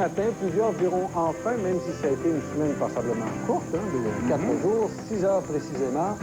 matin, plusieurs diront enfin, même si ça a été une semaine passablement courte, hein, de 4 jours, 6 heures précisément.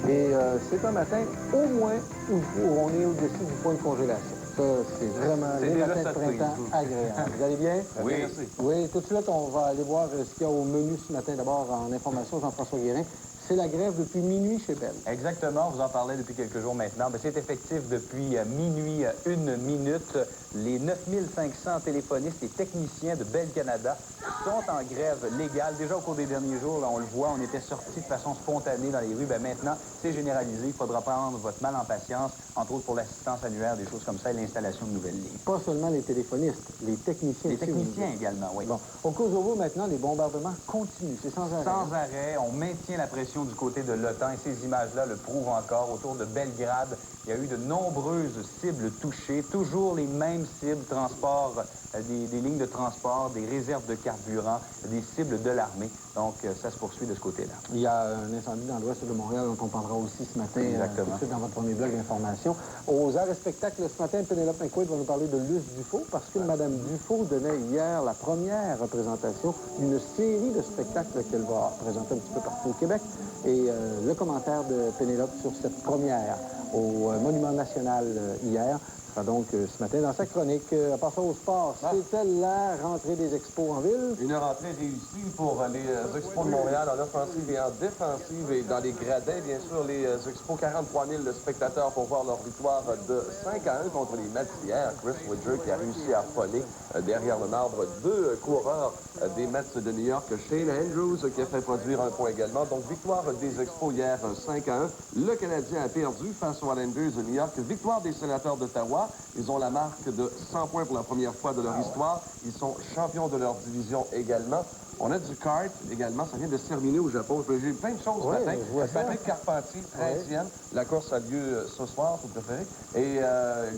Et c'est un matin, au moins, où on est au-dessus du point de congélation. Ça, c'est vraiment les matins de printemps agréables. Vous allez bien? Oui, merci. Oui, tout de suite, on va aller voir ce qu'il y a au menu ce matin. D'abord, en information, Jean-François Guérin. C'est la grève depuis minuit chez Bell. Exactement, vous en parlez depuis quelques jours maintenant. C'est effectif depuis minuit 1 minute. Les 9500 téléphonistes et techniciens de Bell Canada sont en grève légale. Déjà au cours des derniers jours, là, on le voit, on était sortis de façon spontanée dans les rues. Maintenant, c'est généralisé. Il faudra prendre votre mal en patience, entre autres pour l'assistance annuaire, des choses comme ça et l'installation de nouvelles lignes. Pas seulement les téléphonistes, les techniciens. Les techniciens également, oui. Bon. Au Kosovo, maintenant, les bombardements continuent. C'est sans arrêt. Sans arrêt, on maintient la pression du côté de l'OTAN et ces images-là le prouvent encore. Autour de Belgrade, il y a eu de nombreuses cibles touchées, toujours les mêmes cibles, transport, des lignes de transport, des réserves de carburant, des cibles de l'armée. Donc, ça se poursuit de ce côté-là. Il y a un incendie dans l'ouest de Montréal dont on parlera aussi ce matin, tout de suite dans votre premier bloc d'information. Aux arts et spectacles, ce matin, Pénélope McQuaid va nous parler de Luce Dufault, parce que Mme Dufault donnait hier la première représentation d'une série de spectacles qu'elle va présenter un petit peu partout au Québec. Et le commentaire de Pénélope sur cette première au Monument National hier sera donc ce matin dans sa chronique. À part ça, au sport, c'était la rentrée des expos en ville. Une rentrée réussie pour les expos de Montréal en offensive et en défensive. Et dans les gradins, bien sûr, les expos, 43 000 spectateurs pour voir leur victoire de 5-1 contre les Mets hier. Chris Widger qui a réussi à affoler derrière le marbre deux coureurs des Mets de New York. Shane Andrews qui a fait produire un point également. Donc, victoire des expos hier 5-1. Le Canadien a perdu face aux Islanders de New York. Victoire des Sénateurs d'Ottawa. Ils ont la marque de 100 points pour la première fois de leur histoire. Ils sont champions de leur division également. On a du kart également. Ça vient de se terminer au Japon. J'ai plein de choses ce matin. Patrick Carpentier, 13e. La course a lieu ce soir, si vous préférez. Et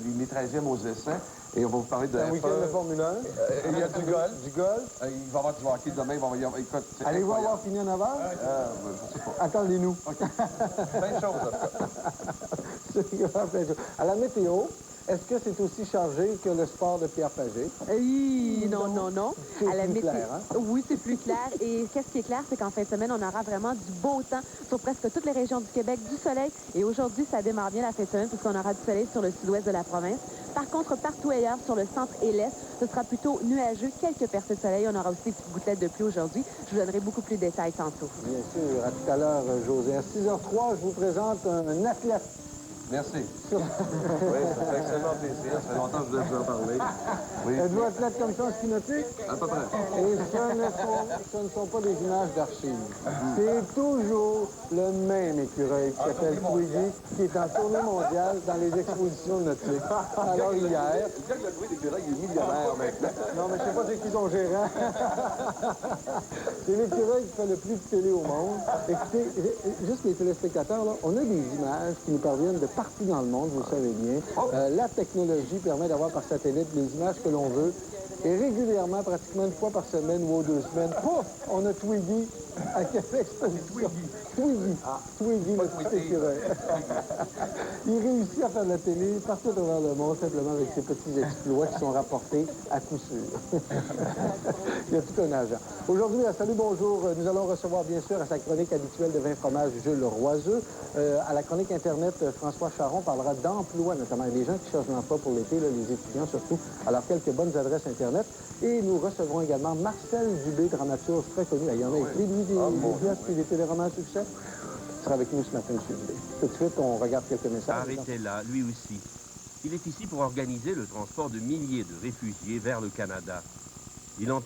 il est 13e aux essais. Et on va vous parler de un week-end de Formule 1. Il y a du golf. Du golf. Il va y avoir du hockey demain. Allez-vous avoir fini en avant? Je sais pas. Attendez-nous. Okay. Plein de choses, en tout cas. À la météo, est-ce que c'est aussi chargé que le sport de Pierre Pagé? Non. C'est À la plus météo... clair, hein? Oui, c'est plus clair. Et qu'est-ce qui est clair, c'est qu'en fin de semaine, on aura vraiment du beau temps sur presque toutes les régions du Québec, du soleil. Et aujourd'hui, ça démarre bien la fin de semaine puisqu'on aura du soleil sur le sud-ouest de la province. Par contre, partout ailleurs, sur le centre et l'est, ce sera plutôt nuageux, quelques percées de soleil. On aura aussi des petites gouttelettes de pluie aujourd'hui. Je vous donnerai beaucoup plus de détails tantôt. Bien sûr. À tout à l'heure, José. À 6h03, je vous présente un athlète. Merci. Oui, ça fait extrêmement plaisir. Ça fait longtemps que je voulais vous en parler. Oui. Êtes-vous athlète comme ça en ski nautique? À peu près. Et ce ne sont pas des images d'archives. C'est toujours le même écureuil qui s'appelle Twiggy, qui est en tournée mondiale dans les expositions nautiques. Alors hier... Le gars qui a loué l'écureuil, il est millionnaire maintenant. Non, mais je sais pas c'est qui son gérant. C'est l'écureuil qui fait le plus de télé au monde. Écoutez, juste les téléspectateurs, là, on a des images qui nous parviennent de partout dans le monde, vous le savez bien. La technologie permet d'avoir par satellite les images que l'on veut. Et régulièrement, pratiquement une fois par semaine ou aux 2 semaines, pouf, on a Twiggy à Québec Exposition. Twiggy, le petit écureuil. Il réussit à faire de la télé partout à travers le monde, simplement avec ses petits exploits qui sont rapportés à coup sûr. Il y a tout un agent. Aujourd'hui, à Salut Bonjour, nous allons recevoir bien sûr à sa chronique habituelle de 20 fromages Jules Roiseux. À la chronique Internet, François Charon parlera d'emploi, notamment des gens qui cherchent un emploi pour l'été, les étudiants surtout. Alors, quelques bonnes adresses Internet. Et nous recevrons également Marcel Dubé, dramaturge très connu. Il y en a écrit, lui, des pièces et des téléromans à succès. Il sera avec nous ce matin, M. Dubé. Tout de suite, on regarde quelques messages. Arrêtez là, lui aussi. Il est ici pour organiser le transport de milliers de réfugiés vers le Canada. Il entend